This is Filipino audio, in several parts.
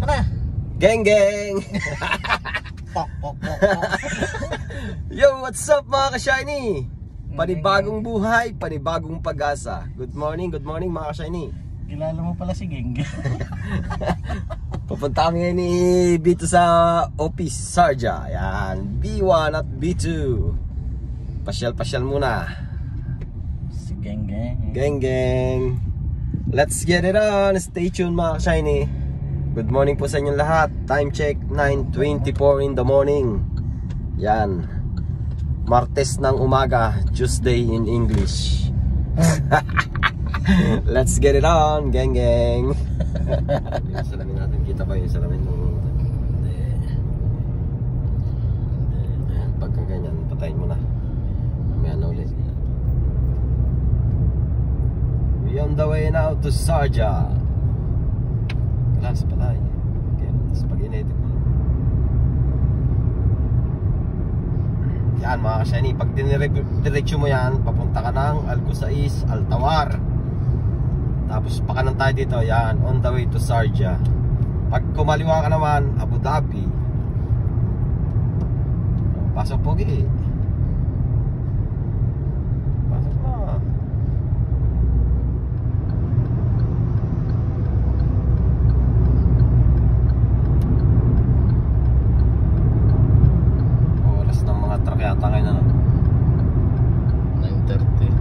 Ano? Geng geng! Yo, what's up mga ka-shiny? Panibagong buhay, panibagong pag-asa. Good morning mga ka-shiny. Kilala mo pala si Geng. Pupunta kami ngayon ni Bito sa office, Sarja. Yan, B1 at B2. Pasyal-pasyal muna. Si Geng Geng. Geng geng. Let's get it on. Stay tuned mga ka-shiny. Good morning po sa inyong lahat. Time check 9:24 in the morning. Yan, Martes ng umaga, Tuesday in English. Let's get it on, geng geng. Yung salamin natin, kita ba yung salamin ng... Pagka ganyan, patayin mo na. May ano ulit. We on the way now to Sarja. Kalas, patay. Okay, tapos pag inedit mo. Yan mga ka-shiny, pag diniretso mo yan, papunta ka ng Alcosais, Altawar. Tapos pa kanan tayo dito, yan, on the way to Sarja. Pag kumaliwa ka naman, Abu Dhabi. Pasok pogi. Pasok na. Oras ng mga truck yata ngayon, ano? 9:30.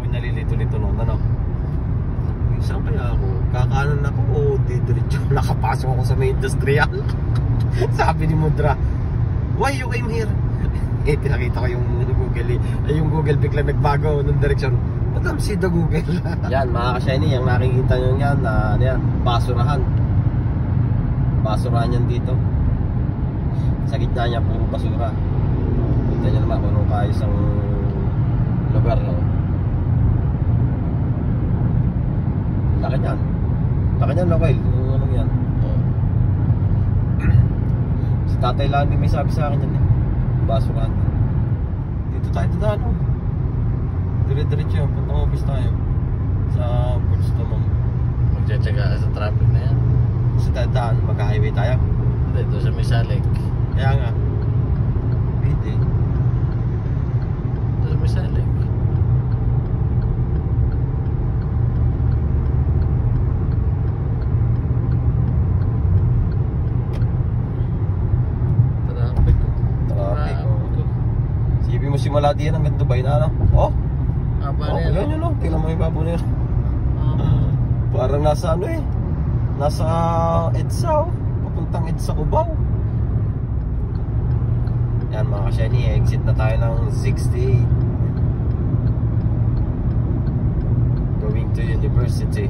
Nalilito-lito noon, ano? Saan kaya ako? Kakanan ako o didiretso? Nakapasok ako sa may industrial. Sabi ni Mudra, why you came here? Pinakita ko yung Google, yung Google bigla nagbago ng direksyon. Madam, see the Google. Yan mga ka-shiny, yung nakikita nyo yan, ano yan, basurahan. Basurahan yan dito. Sa gitna niya, puro basura. Kita nyo naman kung anong kaayos ang lugar, no? Laki niyan. Laki niyan, Lokel. Yung ano yan. Si tatay lang din may sabi sa akin yan eh. Basurahan. Dito tayo dadaan, oh. Dire-diretso yun. Punta office tayo. Sa Burstman. Magtsatsaga sa traffic na yan. Sa dadaan, magka-highway tayo. Hindi, ito sa Misalik. Kaya nga. Pwede. Ito sa Misalik. Simula diyan hanggang Dubai na, ano? Oh? Aba na yan yun, oh. Tingnan mo yung babo na yun. Parang nasa ano eh. Nasa EDSA, oh. Papuntang EDSA, Cubao. Yan mga ka-shiny, exit na tayo ng 68. Going to university.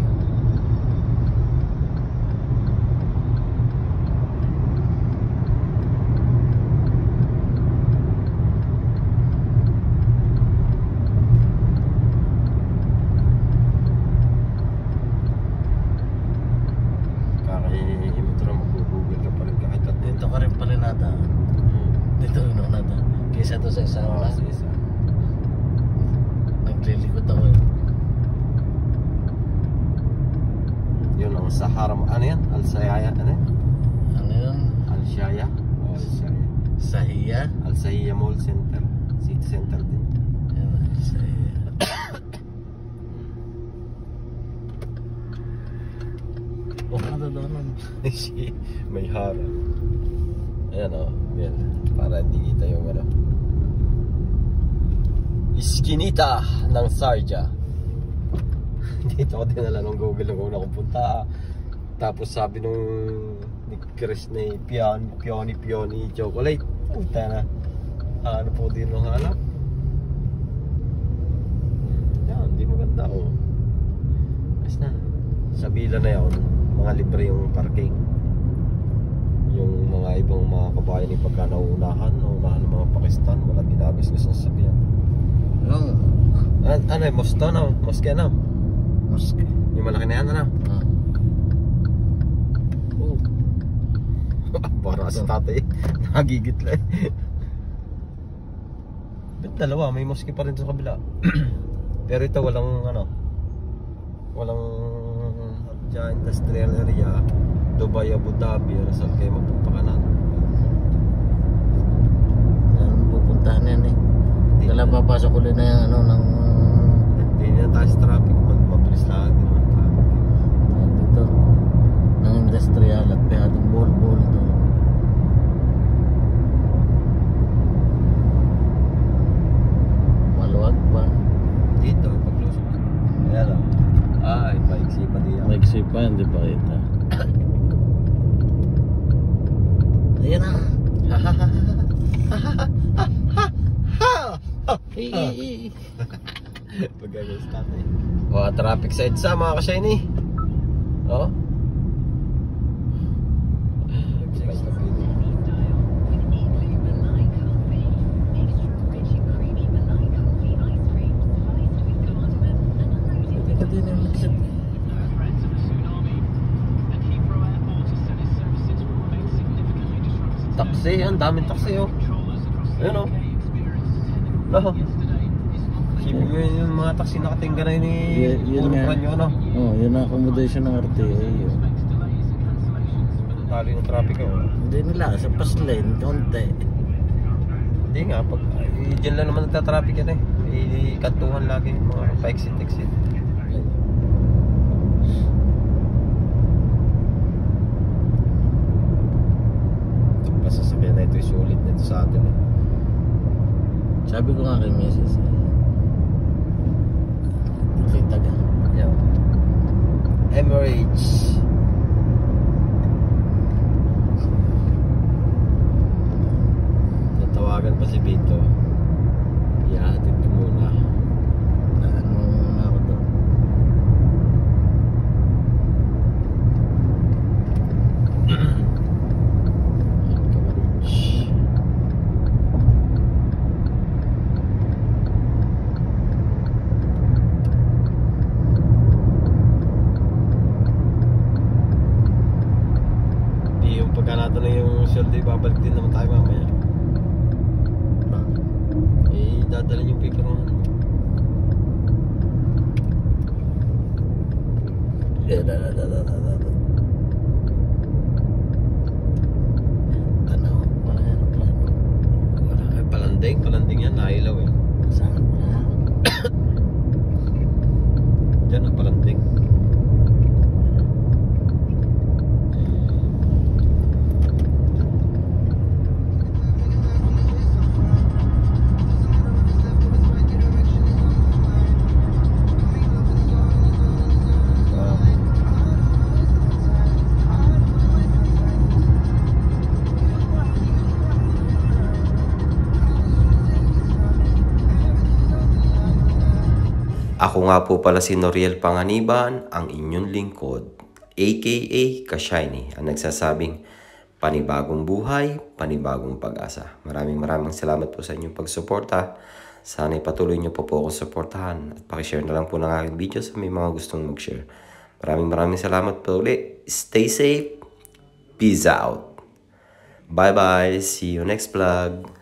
Sa haram, ano yan? Al-Sayaya, ano yan? Ano yun? Al-Shaya? Al-Shaya. Sahiya? Al-Sayaya Mall Center. City Center din. Yan, Sahiya. Oh, ano doon? May haram. Ayan o. Yan. Para hindi kita yung ano. Iskinita ng Sarja. Dito ako dinala ng Google nung una kong punta. Tapos sabi nung ni Chris na Pioni chocolate. Puta na. Ano po din nung hanap? Yan, di maganda oh. Ayos na. Sa bila na yun, mga libre yung parking. Yung mga ibang mga kabayan yung pagka nauunahan ng mga Pakistan, wala ginagos gusto sa sabihan. Ano yung mosque na? Mosque na? Mosque. Yung malaki na yan, ano? Oh. Para sa tatay, nagigit lang. Ba't dalawa? May mosque pa rin sa kabila. Pero ito walang ano, walang Dyan, industrial area, Dubai, Abu Dhabi, saan kayo magpapakanan? Yan, pupuntahan yan eh. Kailan papasok ulit na yung ano ng... Hindi na tayo sa traffic, mabilis lang din ang traffic. Dito. Ng industrial at pihadong bol-bol to. Maluwag pa. Dito, pag-close mo. Ayan o. Ay, paiksi pa diyan. Maiksi pa, hindi pa kita. Ayan na. Pagkagay sa tatay. O, traffic sa EDSA mga ka-shiny. O. Taxi, ang daming taxi oh. Ayun oh. No. Sipin mo yung mga taxi nakatingga na yun Yun nga. nyo, no? Oh, yun ang accommodation ng RTA. Tali ng traffic oh. Hindi nila, sa pass lane, konti. Hindi nga, pag dyan lang naman nagta-traffic yan eh. Ikantuhan lagi, mga pa-exit-exit. Pasasakyan na ito, sulit na ito sa atin eh. Sabi ko nga kay Mrs. Nakita ka. Yeah. Emirates. Natawagan pa si Vito. Ihahatid ko muna. Daan mo muna ako doon. Yung pagka natin na yung sweldo, babalik din naman tayo mamaya. Eh, dadalhin yung paper mo. Tanaw, wala yan ang plano. Wala, palanding yan, nailaw eh. Saan wala? Diyan ang palanding. Ako nga po pala si Noriel Panganiban, ang inyong lingkod, aka Ka-Shiny, ang nagsasabing panibagong buhay, panibagong pag-asa. Maraming salamat po sa inyong pagsuporta. Sana'y patuloy niyo po akong suportahan at pakishare na lang po ng aking video sa may mga gustong mag-share. Maraming salamat po ulit. Stay safe. Peace out. Bye-bye. See you next vlog.